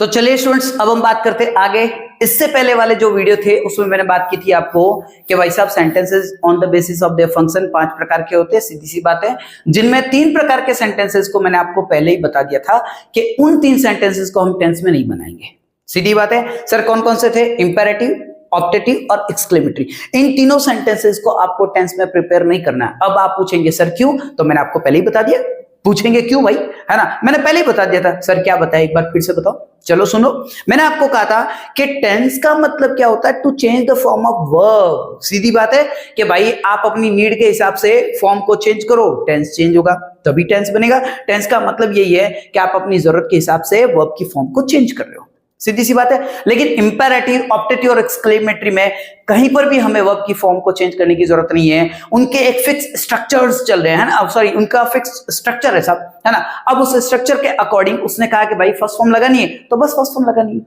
तो चलिए स्टूडेंट्स, अब हम बात करते हैं आगे। इससे पहले वाले जो वीडियो थे उसमें मैंने बात की थी आपको कि भाई साहब sentences on the basis of their function 5 प्रकार के होते हैं, सीधी सी बात है, जिनमें 3 प्रकार के सेंटेंसेस को मैंने आपको पहले ही बता दिया था कि उन 3 सेंटेंसेस को हम टेंस में नहीं बनाएंगे। सीधी बात है। सर कौन कौन से थे? इंपेरेटिव, ऑप्टेटिव और एक्सक्लेमेटरी। इन तीनों सेंटेंसेस को आपको टेंस में प्रिपेयर नहीं करना है। अब आप पूछेंगे सर क्यों? तो मैंने आपको पहले ही बता दिया। पूछेंगे क्यों भाई, है ना? मैंने पहले ही बता दिया था। सर क्या बताया, एक बार फिर से बताओ। चलो सुनो, मैंने आपको कहा था कि टेंस का मतलब क्या होता है? To change the form of verb. सीधी बात है कि भाई आप अपनी नीड के हिसाब से फॉर्म को चेंज करो, टेंस चेंज होगा, तभी टेंस बनेगा। टेंस का मतलब यही है कि आप अपनी जरूरत के हिसाब से वर्ब की फॉर्म को चेंज कर रहे हो, सीधी सी बात है। लेकिन इंपेरेटिव, ऑप्टेटिव और एक्सक्लेमेटरी में कहीं पर भी हमें वर्ब की फॉर्म को चेंज करने की जरूरत नहीं है। उनके एक फिक्स स्ट्रक्चर्स चल रहे हैं ना, सॉरी उनका फिक्स स्ट्रक्चर है सब, है ना। अब उस स्ट्रक्चर के अकॉर्डिंग उसने कहा कि भाई फर्स्ट फॉर्म लगानी है तो बस फर्स्ट फॉर्म लगानी है।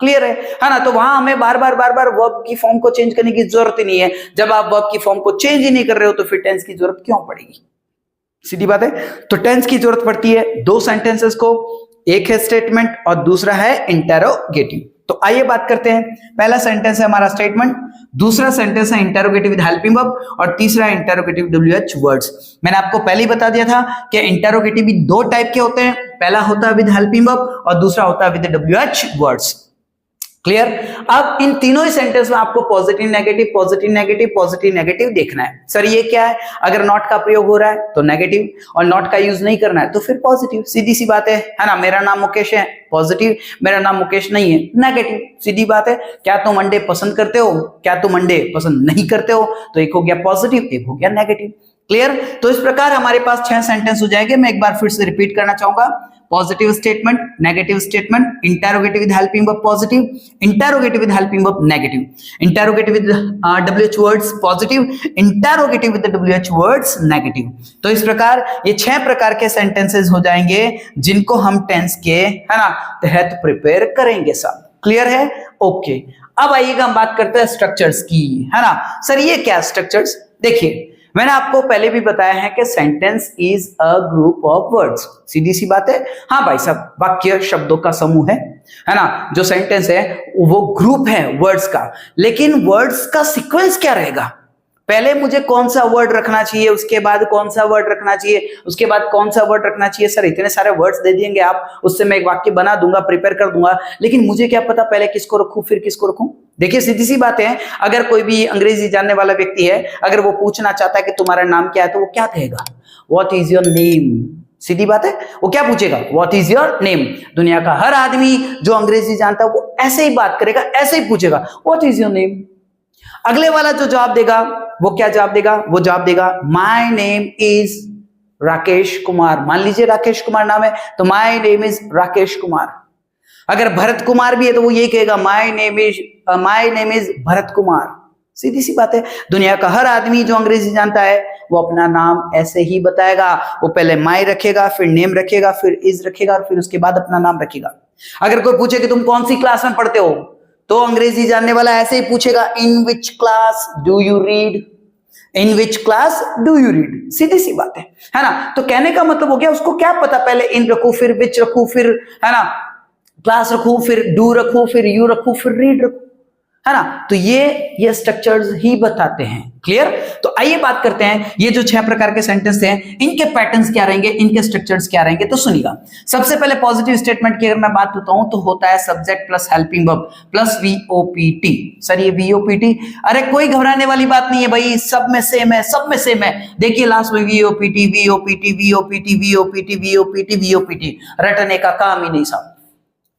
क्लियर है ना? तो वहां हमें बार बार वर्ब की फॉर्म को चेंज करने की जरूरत ही नहीं है। जब आप वर्ब की फॉर्म को चेंज ही नहीं कर रहे हो तो फिर टेंस की जरूरत क्यों पड़ेगी? सीधी बात है। तो टेंस की जरूरत पड़ती है 2 सेंटेंसेस को, एक है स्टेटमेंट और दूसरा है इंटेरोगेटिव। तो आइए बात करते हैं। पहला सेंटेंस है हमारा स्टेटमेंट, दूसरा सेंटेंस है इंटेरोगेटिव विद हेल्पिंग वर्ब और तीसरा इंटेरोगेटिव WH वर्ड्स। मैंने आपको पहले ही बता दिया था कि इंटेरोगेटिव भी 2 टाइप के होते हैं, पहला होता है विद हेल्पिंग वर्ब और दूसरा होता है विद WH वर्ड्स। क्लियर? अब इन तीनों ही सेंटेंस में आपको positive negative, positive negative, positive negative देखना है। सर ये क्या है? अगर नॉट का प्रयोग हो रहा है तो नेगेटिव और नॉट का यूज नहीं करना है तो फिर पॉजिटिव। सीधी सी बात है ना। मेरा नाम मुकेश है, पॉजिटिव। मेरा नाम मुकेश नहीं है, नेगेटिव। सीधी बात है। क्या तुम अंडे पसंद करते हो, क्या तुम अंडे पसंद नहीं करते हो? तो एक हो गया पॉजिटिव, एक हो गया नेगेटिव। क्लियर? तो इस प्रकार हमारे पास 6 सेंटेंस हो जाएंगे। मैं एक बार फिर से रिपीट करना चाहूंगा। Positive statement, negative statement, interrogative with helping verb positive, interrogative with helping verb negative, interrogative with WH words positive, interrogative with WH words negative. तो इस प्रकार ये 6 प्रकार के सेंटेंसेस हो जाएंगे जिनको हम टेंस के, है ना, तहत प्रिपेयर करेंगे। सब क्लियर है? ओके। अब आइएगा हम बात करते हैं स्ट्रक्चर्स की, है ना। सर ये क्या स्ट्रक्चर्स? देखिए मैंने आपको पहले भी बताया है कि sentence is a group of words. सीधी सी बात है। हाँ भाई साहब, वाक्य शब्दों का समूह है ना। जो सेंटेंस है वो ग्रुप है वर्ड्स का, लेकिन वर्ड्स का सीक्वेंस क्या रहेगा? पहले मुझे कौन सा वर्ड रखना चाहिए, उसके बाद कौन सा वर्ड रखना चाहिए, उसके बाद कौन सा वर्ड रखना चाहिए। सर इतने सारे वर्ड्स दे देंगे आप, उससे मैं एक वाक्य बना दूंगा, प्रिपेयर कर दूंगा, लेकिन मुझे क्या पता पहले किसको रखूं फिर किसको रखूं। देखिए सीधी सी बात है, अगर कोई भी अंग्रेजी जानने वाला व्यक्ति है, अगर वो पूछना चाहता है कि तुम्हारा नाम क्या है, तो वो क्या कहेगा? What is your name. सीधी बात है। वो क्या पूछेगा? What is your name. दुनिया का हर आदमी जो अंग्रेजी जानता है वो ऐसे ही बात करेगा, ऐसे ही पूछेगा व्हाट इज योर नेम। अगले वाला जो जवाब देगा वो क्या जवाब देगा? वो जवाब देगा my name is Rakesh Kumar. मान लीजिए राकेश कुमार नाम है तो my name is Rakesh Kumar. अगर भरत कुमार भी है तो वो यही कहेगा my name is Bharat Kumar. सीधी सी बात है। दुनिया का हर आदमी जो अंग्रेजी जानता है वो अपना नाम ऐसे ही बताएगा। वो पहले माय रखेगा, फिर नेम रखेगा, फिर इज रखेगा और फिर उसके बाद अपना नाम रखेगा। अगर कोई पूछे कि तुम कौन सी क्लास में पढ़ते हो, तो अंग्रेजी जानने वाला ऐसे ही पूछेगा in which class do you read. In which class do you read. सीधी सी बात है ना। तो कहने का मतलब हो गया, उसको क्या पता पहले इन रखूं, फिर विच रखूं, फिर, है ना, क्लास रखूं, फिर डू रखूं, फिर यू रखूं, फिर रीड रखूं, है ना। तो ये स्ट्रक्चर्स ही बताते हैं। क्लियर? तो आइए बात करते हैं ये जो 6 प्रकार के सेंटेंस हैं इनके पैटर्न्स क्या रहेंगे, इनके स्ट्रक्चर्स क्या रहेंगे। तो सुनिएगा। सबसे पहले पॉजिटिव स्टेटमेंट की अगर मैं बात बताऊं तो होता है subject plus helping verb plus VOPT। Sir ये VOPT, अरे कोई घबराने वाली बात नहीं है भाई, सब में सेम है, सब में सेम है। देखिए लास्ट में VOPT VOPT VOPT VOPT VOPT VOPT, रटने का काम ही नहीं साहब।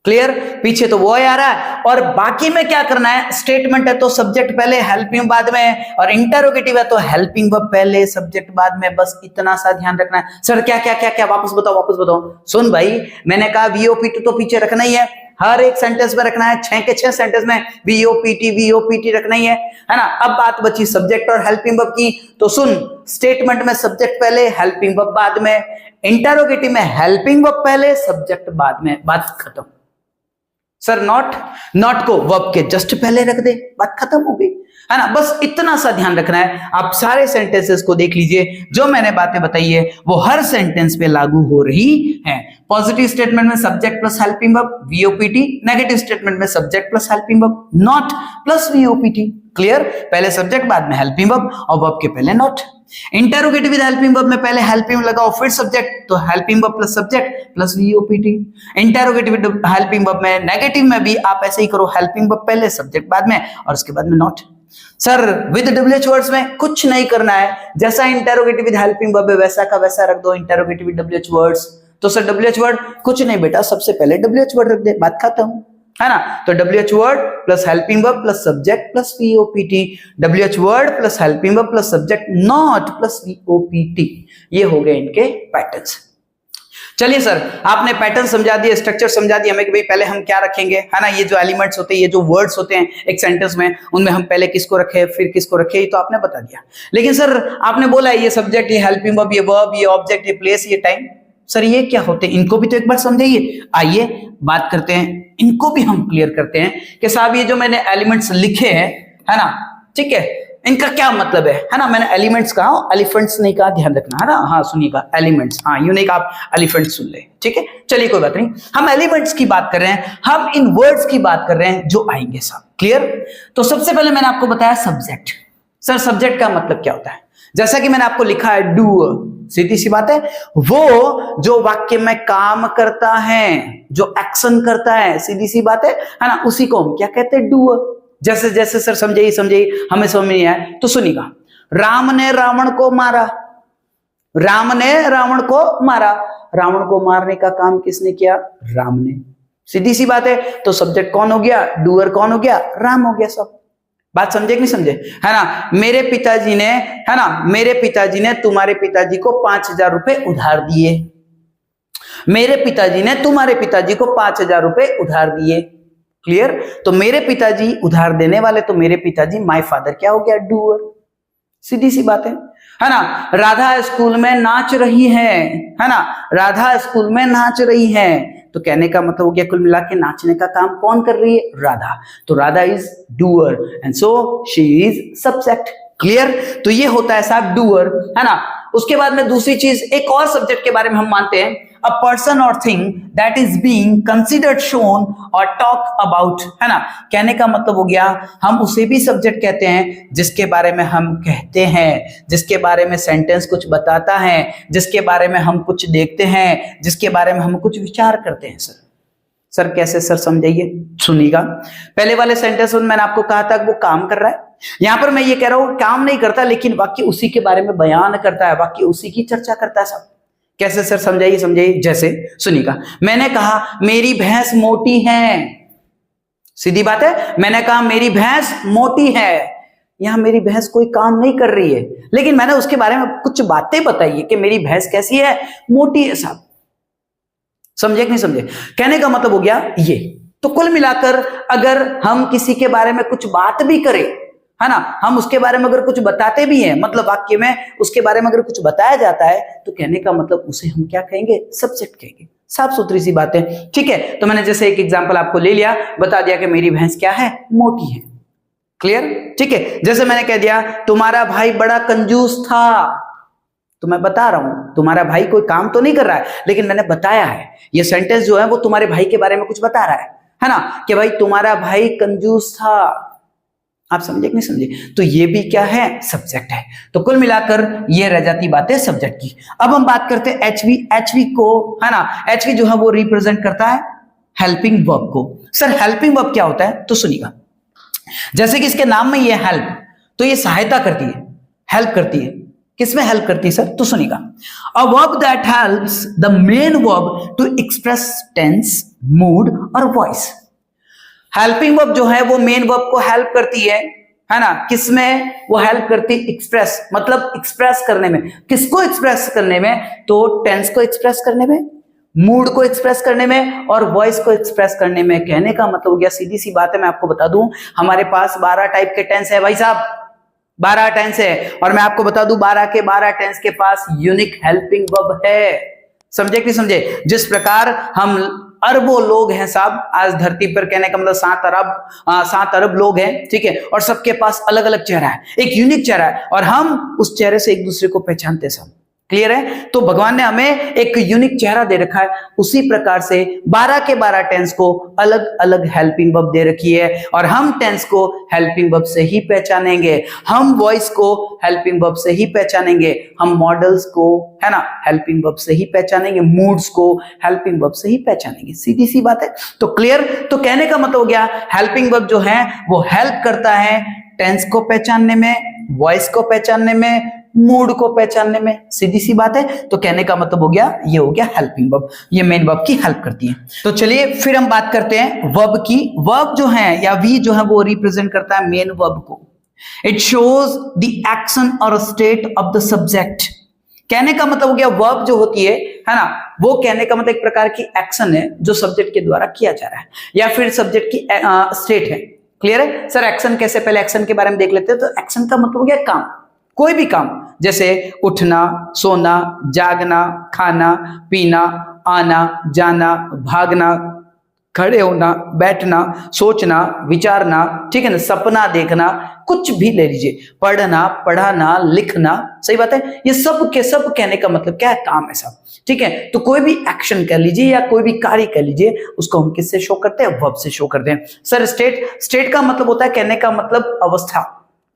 क्लियर? पीछे तो वो आ रहा है और बाकी में क्या करना है? स्टेटमेंट है तो सब्जेक्ट पहले, हेल्पिंग बाद में, और इंटरोगेटिव है तो हेल्पिंग वर्ब पहले, सब्जेक्ट बाद में। बस इतना सा ध्यान रखना है। सर क्या क्या क्या क्या? वापस बताओ। सुन भाई, मैंने कहा VOPT तो पीछे रखना ही है, हर एक सेंटेंस में रखना है। 6 के 6 सेंटेंस में VOPT रखना ही है ना। अब बात बची सब्जेक्ट और हेल्पिंग वर्ब की। तो सुन, स्टेटमेंट में सब्जेक्ट पहले, हेल्पिंग वर्ब बाद में, इंटरोगेटिव में हेल्पिंग वर्ब पहले, सब्जेक्ट बाद में। बात खत्म। सर नॉट को वर्ब के जस्ट पहले रख दे, बात खत्म हो गई। है ना। बस इतना सा ध्यान रखना है, आप सारे सेंटेंसेस को देख लीजिए, जो मैंने बातें बताई है वो हर सेंटेंस पे लागू हो रही है। पॉजिटिव स्टेटमेंट में subject plus helping verb VOPT, negative statement में subject plus helping verb not plus VOPT. Clear, पहले सब्जेक्ट बाद में हेल्पिंग वर्ब और वर्ब के पहले not. Interrogative with helping verb में पहले हेल्पिंग लगाओ फिर सब्जेक्ट, तो helping verb plus subject plus VOPT. Interrogative with helping verb में नेगेटिव में भी आप ऐसे ही करो, हेल्पिंग वर्ब पहले सब्जेक्ट बाद में और उसके बाद में not. Sir with WH words में कुछ नहीं करना है, जैसा इंटेरोगेटिव विद हेल्पिंग वर्ब है वैसा का वैसा रख दो इंटेरोगेटिव विद डब्ल्यूएच वर्ड्स। तो सर डब्ल्यूएच वर्ड कुछ नहीं बेटा, सबसे पहले डब्ल्यूएच वर्ड रख दे, बात खत्म, है ना। तो WH word plus helping verb plus subject plus VOPT, WH word plus helping verb plus subject not plus VOPT. ये हो गए इनके पैटर्न्स। चलिए सर, आपने पैटर्न समझा दिया, स्ट्रक्चर समझा दिया हमें कि भाई पहले हम क्या रखेंगे, है ना। ये जो एलिमेंट्स होते हैं, ये जो वर्ड्स होते हैं एक सेंटेंस में, उनमें हम पहले किसको रखे फिर किसको रखे, ये तो आपने बता दिया। लेकिन सर आपने बोला ये सब्जेक्ट, ये हेल्पिंग वर्ब, ये वर्ब, ये ऑब्जेक्ट, ये प्लेस, ये टाइम, सर ये क्या होते हैं, इनको भी तो एक बार समझाइए। आइए बात करते हैं, इनको भी हम क्लियर करते हैं कि साहब ये जो मैंने एलिमेंट्स लिखे हैं, है ना, ठीक है, इनका क्या मतलब है ना। मैंने एलिमेंट्स कहा, एलिफेंट्स नहीं कहा, ध्यान रखना, है ना। हाँ सुनिएगा, एलिमेंट्स, हाँ यूं नहीं कहा आप एलिफेंट्स सुन ले, ठीक है। चलिए कोई बात नहीं, हम एलिमेंट्स की बात कर रहे हैं, हम इन वर्ड्स की बात कर रहे हैं जो आएंगे साहब। क्लियर। तो सबसे पहले मैंने आपको बताया सब्जेक्ट। सर सब्जेक्ट का मतलब क्या होता है, जैसा कि मैंने आपको लिखा है डू, सीधी सी बात है, वो जो वाक्य में काम करता है, जो एक्शन करता है, सीधी सी बात है ना, उसी को हम क्या कहते हैं, डू। जैसे जैसे सर समझिए, हमें समझ नहीं आया तो सुनिएगा। राम ने रावण को मारा, राम ने रावण को मारा, रावण को मारने का काम किसने किया, राम ने, सीधी सी बात है। तो सब्जेक्ट कौन हो गया, डूअर कौन हो गया, राम हो गया। सब बात समझे कि नहीं समझे, है ना। मेरे पिताजी ने, है ना, मेरे पिताजी ने तुम्हारे पिताजी को 5,000 रुपए उधार दिए, मेरे पिताजी ने तुम्हारे पिताजी को 5,000 रुपए उधार दिए। क्लियर। तो मेरे पिताजी उधार देने वाले, तो मेरे पिताजी, माय फादर क्या हो गया, डूअर, सीधी सी बात है ना। राधा स्कूल में नाच रही है ना, राधा स्कूल में नाच रही है, तो कहने का मतलब हो गया कुल मिला के नाचने का काम कौन कर रही है, राधा। तो Radha is doer and so she is subject. Clear. तो ये होता है साहब डूअर, है ना। उसके बाद में दूसरी चीज, एक और सब्जेक्ट के बारे में हम मानते हैं, अ पर्सन और thing that is being considered, shown और टॉक अबाउट, है ना। कहने का मतलब हो गया हम उसे भी सब्जेक्ट कहते हैं जिसके बारे में हम कहते हैं, जिसके बारे में सेंटेंस कुछ बताता है, जिसके बारे में हम कुछ देखते हैं, जिसके बारे में हम कुछ विचार करते हैं। सर कैसे, सर समझाइए, सुनिएगा। पहले वाले सेंटेंस में मैंने आपको कहा था कि वो काम कर रहा है, यहां पर मैं ये कह रहा हूं काम नहीं करता, लेकिन वाक्य उसी के बारे में बयान करता है, वाक्य उसी की चर्चा करता है। सब कैसे सर समझाइए। जैसे सुनिएगा, मैंने कहा मेरी भैंस मोटी है, सीधी बात है, मैंने कहा मेरी भैंस मोटी है। यहां मेरी भैंस कोई काम नहीं कर रही है, लेकिन मैंने उसके बारे में कुछ बातें बताई है कि मेरी भैंस कैसी है, मोटी है साहब। समझे कि नहीं समझे, कहने का मतलब हो गया ये। तो कुल मिलाकर अगर हम किसी के बारे में कुछ बात भी करें, है ना, हम उसके बारे में अगर कुछ बताते भी हैं, मतलब वाक्य में उसके बारे में अगर कुछ बताया जाता है, तो कहने का मतलब उसे हम क्या कहेंगे, सब्जेक्ट कहेंगे। साफ सुथरी सी बात है, ठीक है। तो मैंने जैसे एक एग्जांपल आपको ले लिया, बता दिया कि मेरी भैंस क्या है, मोटी है। क्लियर, ठीक है। जैसे मैंने कह दिया तुम्हारा भाई बड़ा कंजूस था, तो मैं बता रहा हूं तुम्हारा भाई कोई काम तो नहीं कर रहा है, लेकिन मैंने बताया है, ये सेंटेंस जो है वो तुम्हारे भाई के बारे में कुछ बता रहा है ना, कि भाई तुम्हारा भाई कंजूस था। आप समझे कि नहीं समझे, तो ये भी क्या है, सब्जेक्ट है। तो कुल मिलाकर ये रह जाती बातें सब्जेक्ट की। अब हम बात करते हैं एचवी। एचवी को, है ना, एचवी जो है वो रिप्रेजेंट करता है हेल्पिंग वर्ब को। सर हेल्पिंग वर्ब क्या होता है, तो सुनिएगा। जैसे कि इसके नाम में ये हेल्प, तो ये सहायता करती है, हेल्प करती है। किसमें हेल्प करती है सर, तो सुनिएगा। A verb that helps the main verb to express tense, mood और वॉइस। हेल्पिंग वर्ब जो है वो मेन वर्ब को हेल्प करती है ना। किसमें वो हेल्प करती, एक्सप्रेस, मतलब एक्सप्रेस करने में। किसको एक्सप्रेस करने में, तो टेंस को एक्सप्रेस करने में, मूड को एक्सप्रेस करने में और वॉइस को एक्सप्रेस करने में। कहने का मतलब हो गया, सीधी सी बात है, मैं आपको बता दूं, हमारे पास 12 टाइप के टेंस है भाई साहब, 12 टेंस है। और मैं आपको बता दूं 12 के 12 टेंस के पास यूनिक हेल्पिंग वर्ब है। समझे कि समझे, जिस प्रकार हम अरबों लोग हैं साहब आज धरती पर, कहने का मतलब 7 अरब लोग हैं, ठीक है, और सबके पास अलग अलग चेहरा है, एक यूनिक चेहरा है, और हम उस चेहरे से एक दूसरे को पहचानते साहब। क्लियर है? तो भगवान ने हमें एक यूनिक चेहरा दे रखा है, उसी प्रकार से 12 के 12 टेंस को अलग अलग हेल्पिंग वर्ब दे रखी है, और हम टेंस को हेल्पिंग वर्ब से ही पहचानेंगे, हम वॉइस को हेल्पिंग वर्ब से ही पहचानेंगे, हम मॉडल्स को, है ना, हेल्पिंग वर्ब से ही पहचानेंगे, मूड्स को हेल्पिंग वर्ब से ही पहचानेंगे। सीधी सी बात है। तो क्लियर? तो कहने का मतलब हो गया हेल्पिंग वर्ब जो है वो हेल्प करता है टेंस को पहचानने में, वॉइस को पहचानने में, मूड को पहचानने में। सीधी सी बात है। तो कहने का मतलब हो गया, ये हो गया हेल्पिंग वर्ब, ये मेन वर्ब की हेल्प करती है। तो चलिए फिर हम बात करते हैं वर्ब की। वर्ब जो है या वी जो है वो रिप्रेजेंट करता है मेन वर्ब को। इट शोज द एक्शन और स्टेट ऑफ द सब्जेक्ट। कहने का मतलब हो गया वर्ब जो होती है ना, वो कहने का मतलब एक प्रकार की एक्शन है जो सब्जेक्ट के द्वारा किया जा रहा है, या फिर सब्जेक्ट की स्टेट है। क्लियर है सर? एक्शन कैसे, पहले एक्शन के बारे में देख लेते हैं। तो एक्शन का मतलब हो गया काम, कोई भी काम, जैसे उठना, सोना, जागना, खाना, पीना, आना, जाना, भागना, खड़े होना, बैठना, सोचना, विचारना, ठीक है ना, सपना देखना, कुछ भी ले लीजिए, पढ़ना, पढ़ाना, लिखना। सही बात है? ये सब के सब कहने का मतलब क्या है? काम है सब। ठीक है? तो कोई भी एक्शन कर लीजिए या कोई भी कार्य कर लीजिए, उसको हम किससे शो करते हैं? वर्ब से शो करते हैं। सर स्टेट का मतलब होता है कहने का मतलब अवस्था।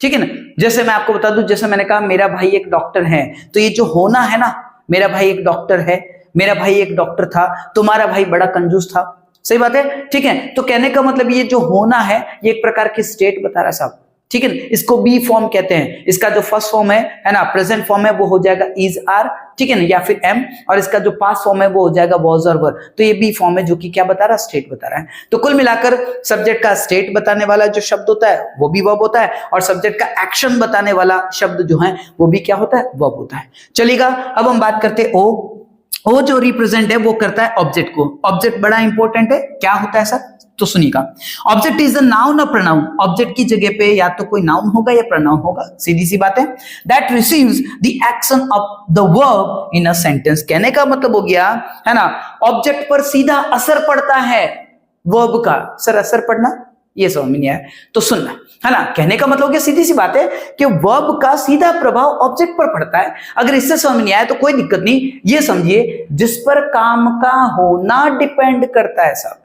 ठीक है ना? जैसे मैं आपको बता दूं, जैसे मैंने कहा मेरा भाई एक डॉक्टर है, तो ये जो होना है ना, मेरा भाई एक डॉक्टर है, मेरा भाई एक डॉक्टर था, तुम्हारा भाई बड़ा कंजूस था। सही बात है? ठीक है? तो कहने का मतलब ये जो होना है ये एक प्रकार की स्टेट बता रहा है साहब। ठीक है? इसको बी फॉर्म कहते हैं। इसका जो फर्स्ट फॉर्म है ना, प्रेजेंट फॉर्म है, वो हो जाएगा इज आर, ठीक है ना, या फिर एम, और इसका जो पास्ट फॉर्म है वो हो जाएगा वॉज और वर। तो ये बी फॉर्म है जो कि क्या बता रहा है? स्टेट बता रहा है। तो कुल मिलाकर सब्जेक्ट का स्टेट बताने वाला जो शब्द होता है वो भी वर्ब होता है, और सब्जेक्ट का एक्शन बताने वाला शब्द जो है वो भी क्या होता है? वर्ब होता है। चलिएगा, अब हम बात करते हैं ओ जो रिप्रेजेंट है वो करता है ऑब्जेक्ट को। ऑब्जेक्ट बड़ा इंपॉर्टेंट है। क्या होता है सर? तो सुनिएगा, ऑब्जेक्ट इज अ नाउन और प्रोनाउन। ऑब्जेक्ट की जगह पे या तो कोई नाउन होगा या प्रोनाउन होगा, सीधी सी बात है। That receives the action of the verb in a sentence. कहने का मतलब हो गया, है ना, ऑब्जेक्ट पर सीधा असर पड़ता है वर्ब का। सर असर पड़ना ये समझ में नहीं आया तो सुनना, है ना। कहने का मतलब क्या? सीधी सी बात है कि वर्ब का सीधा प्रभाव ऑब्जेक्ट पर पड़ता है। अगर इससे समझ में नहीं आया तो कोई दिक्कत नहीं, ये समझिए जिस पर काम का होना डिपेंड करता है साहब।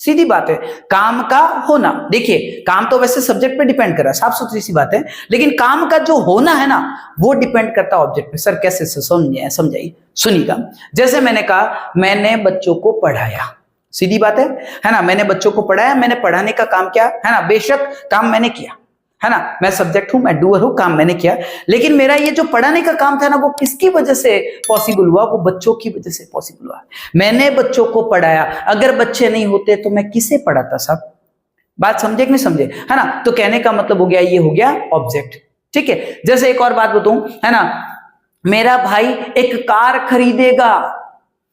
सीधी बात है, काम का होना। देखिए काम तो वैसे सब्जेक्ट पे डिपेंड कर रहा है, साफ सुथरी सी बात है, लेकिन काम का जो होना है ना वो डिपेंड करता है ऑब्जेक्ट पे। सर कैसे? समझाइए, सुनिएगा। जैसे मैंने कहा मैंने बच्चों को पढ़ाया, सीधी बात है ना, मैंने बच्चों को पढ़ाया, मैंने पढ़ाने का काम किया, है ना, बेशक काम मैंने किया, है ना, मैं सब्जेक्ट हूं, मैं डूअर हूं, काम मैंने किया, लेकिन मेरा ये जो पढ़ाने का काम था ना वो किसकी वजह से पॉसिबल हुआ? वो बच्चों की वजह से पॉसिबल हुआ। मैंने बच्चों को पढ़ाया, अगर बच्चे नहीं होते तो मैं किसे पढ़ाता साहब? बात समझे कि नहीं समझे, है ना। तो कहने का मतलब हो गया, ये हो गया ऑब्जेक्ट। ठीक है? जैसे एक और बात बताऊं, है ना, मेरा भाई एक कार खरीदेगा,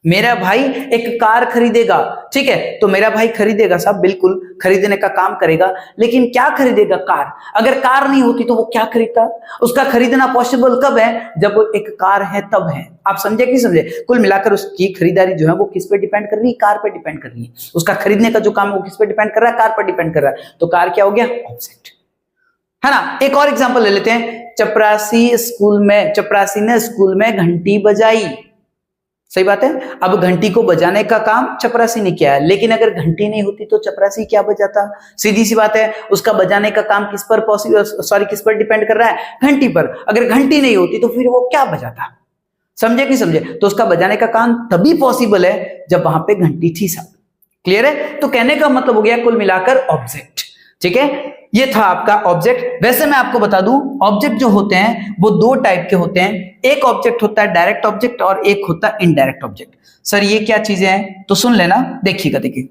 मेरा भाई एक कार खरीदेगा। ठीक है? तो मेरा भाई खरीदेगा साहब, बिल्कुल खरीदने का काम करेगा, लेकिन क्या खरीदेगा? कार। अगर कार नहीं होती तो वो क्या खरीदता? उसका खरीदना पॉसिबल कब है? जब वो एक कार है तब है। आप समझे कि समझे? कुल मिलाकर उसकी खरीदारी जो है वो किस पे डिपेंड कर रही है? कार पे डिपेंड कर रही है। उसका खरीदने का जो काम है वो किस पे डिपेंड कर रहा है? कार पर डिपेंड कर रहा है। तो कार क्या हो गया? ऑब्जेक्ट, है ना। एक और एग्जाम्पल ले लेते हैं। चपरासी ने स्कूल में घंटी बजाई। सही बात है। अब घंटी को बजाने का काम चपरासी ने किया है, लेकिन अगर घंटी नहीं होती तो चपरासी क्या बजाता? सीधी सी बात है, उसका बजाने का काम किस पर डिपेंड कर रहा है? घंटी पर। अगर घंटी नहीं होती तो फिर वो क्या बजाता? समझे कि समझे? तो उसका बजाने का काम तभी पॉसिबल है जब वहां पे घंटी थी साहब। क्लियर है? तो कहने का मतलब हो गया कुल मिलाकर ऑब्जेक्ट। ठीक है? ये था आपका ऑब्जेक्ट। वैसे मैं आपको बता दूं, ऑब्जेक्ट जो होते हैं वो दो टाइप के होते हैं। एक ऑब्जेक्ट होता है डायरेक्ट ऑब्जेक्ट और एक होता है इनडायरेक्ट ऑब्जेक्ट। सर ये क्या चीजें हैं? तो सुन लेना, देखिएगा। देखिए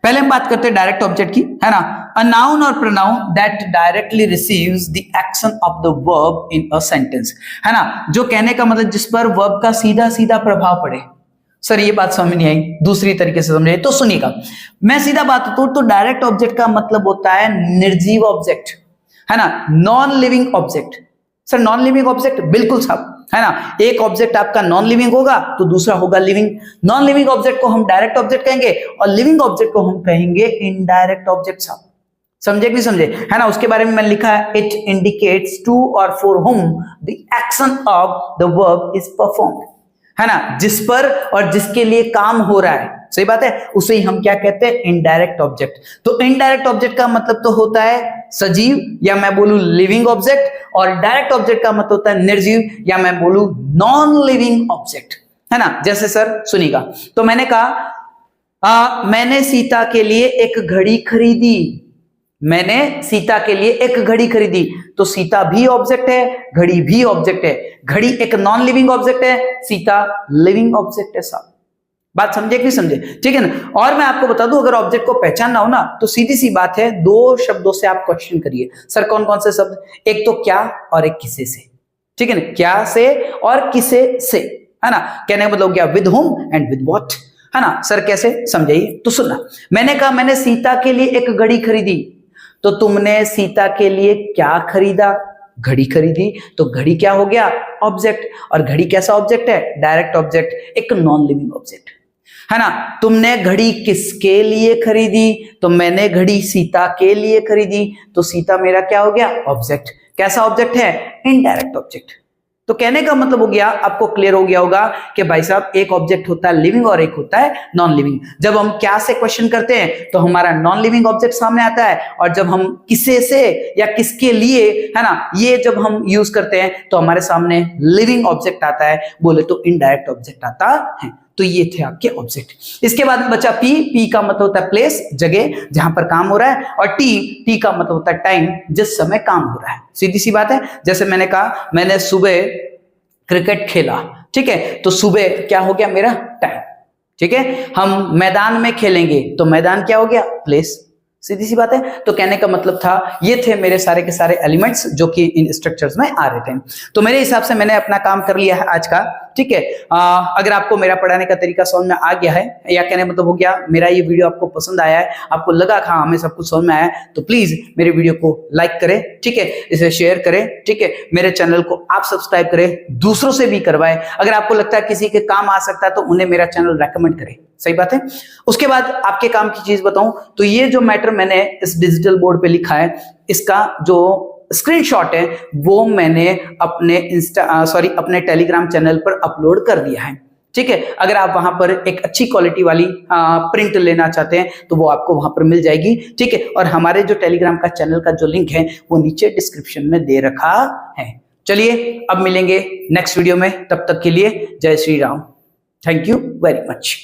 पहले हम बात करते हैं डायरेक्ट ऑब्जेक्ट की, है ना। अ नाउन और pronoun that directly receives the action of the verb in a sentence, है ना। जो कहने का मतलब जिस पर वर्ब का सीधा सीधा प्रभाव पड़े। सर ये बात समझ नहीं आई, दूसरी तरीके से समझिए तो सुनिएगा। मैं सीधा बात बताऊं तो डायरेक्ट ऑब्जेक्ट का मतलब होता है निर्जीव ऑब्जेक्ट, है ना, non living object. Sir non living object? बिल्कुल साहब। है ना। एक ऑब्जेक्ट आपका नॉन लिविंग होगा तो दूसरा होगा लिविंग। नॉन लिविंग ऑब्जेक्ट को हम डायरेक्ट ऑब्जेक्ट कहेंगे और लिविंग ऑब्जेक्ट को हम कहेंगे इनडायरेक्ट ऑब्जेक्ट। साहब समझे कि नहीं समझे, है ना। उसके बारे में मैंने लिखा है, इट इंडिकेट्स टू और for whom the action of the verb is performed, है ना, जिस पर और जिसके लिए काम हो रहा है, सही बात है, उसे ही हम क्या कहते हैं, इनडायरेक्ट ऑब्जेक्ट। तो इनडायरेक्ट ऑब्जेक्ट का मतलब तो होता है सजीव या मैं बोलूं लिविंग ऑब्जेक्ट, और डायरेक्ट ऑब्जेक्ट का मतलब होता है निर्जीव या मैं बोलूं नॉन लिविंग ऑब्जेक्ट, है ना। जैसे सर सुनिएगा, तो मैंने कहा मैंने सीता के लिए एक घड़ी खरीदी, मैंने सीता के लिए एक घड़ी खरीदी, तो सीता भी ऑब्जेक्ट है, घड़ी भी ऑब्जेक्ट है। घड़ी एक नॉन लिविंग ऑब्जेक्ट है, सीता लिविंग ऑब्जेक्ट है। साहब बात समझे कि नहीं समझे, ठीक है ना। और मैं आपको बता दूं, अगर ऑब्जेक्ट को पहचानना हो ना तो सीधी सी बात है, दो शब्दों से आप क्वेश्चन करिए। सर कौन कौन से शब्द, एक तो क्या और एक किसे से, ठीक है ना, क्या से और किसे से, है ना। कहने का मतलब क्या, with home and with what, है ना। सर कैसे, समझाइए। तो सुनना, मैंने कहा मैंने सीता के लिए एक घड़ी खरीदी, तो तुमने सीता के लिए क्या खरीदा, घड़ी खरीदी, तो घड़ी क्या हो गया, ऑब्जेक्ट। और घड़ी कैसा ऑब्जेक्ट है, डायरेक्ट ऑब्जेक्ट, एक नॉन लिविंग ऑब्जेक्ट, है ना। तुमने घड़ी किसके लिए खरीदी, तो मैंने घड़ी सीता के लिए खरीदी, तो सीता मेरा क्या हो गया, ऑब्जेक्ट। कैसा ऑब्जेक्ट है, इनडायरेक्ट ऑब्जेक्ट। तो कहने का मतलब हो गया, आपको क्लियर हो गया होगा कि भाई साहब एक ऑब्जेक्ट होता है लिविंग और एक होता है नॉन लिविंग। जब हम क्या से क्वेश्चन करते हैं तो हमारा नॉन लिविंग ऑब्जेक्ट सामने आता है, और जब हम किसे से या किसके लिए, है ना, ये जब हम यूज करते हैं तो हमारे सामने लिविंग ऑब्जेक्ट आता है, बोले तो इनडायरेक्ट ऑब्जेक्ट आता है। तो ये थे आपके ऑब्जेक्ट। इसके बाद में बचा पी, पी का मतलब होता है प्लेस, जगह जहां पर काम हो रहा है, और टी, टी का मतलब होता है टाइम, जिस समय काम हो रहा है। सीधी सी बात है, जैसे मैंने कहा मैंने सुबह क्रिकेट खेला, ठीक है, तो सुबह क्या हो गया मेरा, टाइम, ठीक है। हम मैदान में खेलेंगे, तो मैदान क्या हो गया, प्लेस। सीधी सी बात है। तो कहने का मतलब था, ये थे मेरे सारे के सारे एलिमेंट्स जो कि इन स्ट्रक्चर्स में आ रहे थे। तो मेरे हिसाब से मैंने अपना काम कर लिया है आज का, ठीक है। अगर आपको मेरा पढ़ाने का तरीका समझ में आ गया है, या कहने मतलब हो गया मेरा ये वीडियो आपको पसंद आया है, आपको लगा हाँ हमें सब कुछ समझ में आया है, तो प्लीज मेरे वीडियो को लाइक करें, ठीक है, इसे शेयर करें, ठीक है, मेरे चैनल को आप सब्सक्राइब करें, दूसरों से भी करवाएं। अगर आपको लगता है किसी के काम आ सकता है तो उन्हें मेरा चैनल रेकमेंड करें, सही बात है। उसके बाद आपके काम की चीज बताऊं तो ये जो मैटर मैंने इस डिजिटल बोर्ड पे लिखा है, इसका जो स्क्रीनशॉट है वो मैंने अपने अपने टेलीग्राम चैनल पर अपलोड कर दिया है, ठीक है। अगर आप वहां पर एक अच्छी क्वालिटी वाली प्रिंट लेना चाहते हैं तो वो आपको वहां पर मिल जाएगी, ठीक है। और हमारे जो टेलीग्राम का चैनल का जो लिंक है वो नीचे डिस्क्रिप्शन में दे रखा है। चलिए अब मिलेंगे नेक्स्ट वीडियो में, तब तक के लिए जय Shri Ram, thank you very much.